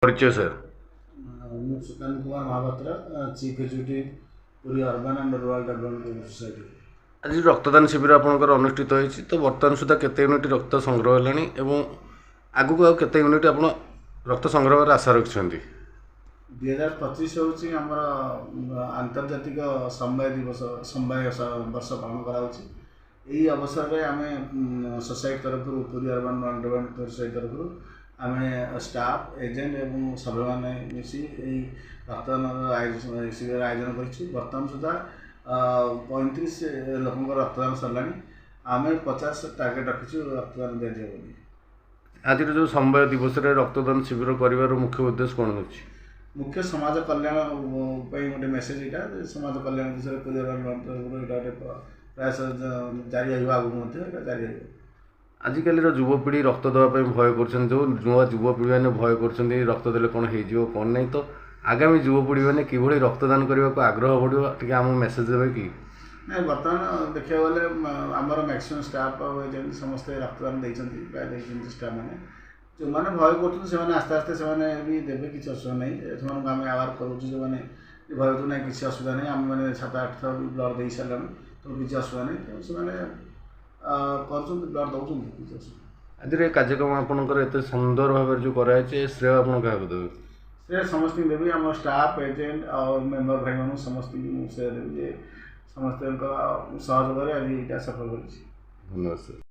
परिचय सर। ମୁଁ Sukanta Kumar Mahapatra, chief executive Puri urban and rural development society. आज रक्तदान शिविर आपंकर अनुष्ठित होती तो बर्तमान सुधा केते यूनिट रक्त संग्रह है और आगक आउ केते यूनिट आप रक्त संग्रह आशा रखिंट 2025 हूँ आम आंतर्जातिक समवाय दिवस समवाय वर्ष पालन कराऊँगी। यही अवसर में आम सोसाइटी तरफ पुरी अर्बान डेभलपमेंट सोसाइटी तरफ आम स्टाफ एजेंट और सभ्य मैंने मिसी रक्तदान शिविर आयोजन कर बर्तमान सुधा 35 लोक रक्तदान सरला। आम 50 टार्गेट रखी रक्तदान दिया। आज जो समवाय दिवस रक्तदान शिविर कर मुख्य उद्देश्य कौन अच्छी? मुख्य समाज कल्याण गोटे मेसेज यहाँ समाज कल्याण विषय पुरी अर्बान प्राय जारी आगे जारी। आजिकल युवपीढ़ी रक्त देवाई भय कर नुआ युवपीढ़ी मैंने भय कर रक्त देले कौन हो कौन नहीं तो आगामी युवपीढ़ी मैंने कि रक्तदान करने को आग्रह बढ़ो टी आम मेसेज देवे कि नहीं बर्तमान देखा गले आमर मैक्सीम स्टाफ एजेंट समस्ते रक्तदान देती प्राय स्टाफ मैंने जो मैंने भय कर आस्ते आस्ते से भी देवे किसी असुविधा नहीं से आम आवार करूँ जो मैंने भय तो ना किसी असुविधा नहीं आम मैंने 7-8 थर भी ब्लड दे सारे तो किसी असुविधा नहीं तो से कर ब्लड दौरान किसी असुविधा। आज कार्यक्रम आपंकर एत सुंदर भाव जो कराई श्रेय आप क्या देवे? श्रेय समस्त देवी आम स्टाफ एजेंट और मेम्बर भाई मान समस्त श्रेय देवी समस्त सहयोग आज यहाँ सफल कर। धन्यवाद सर।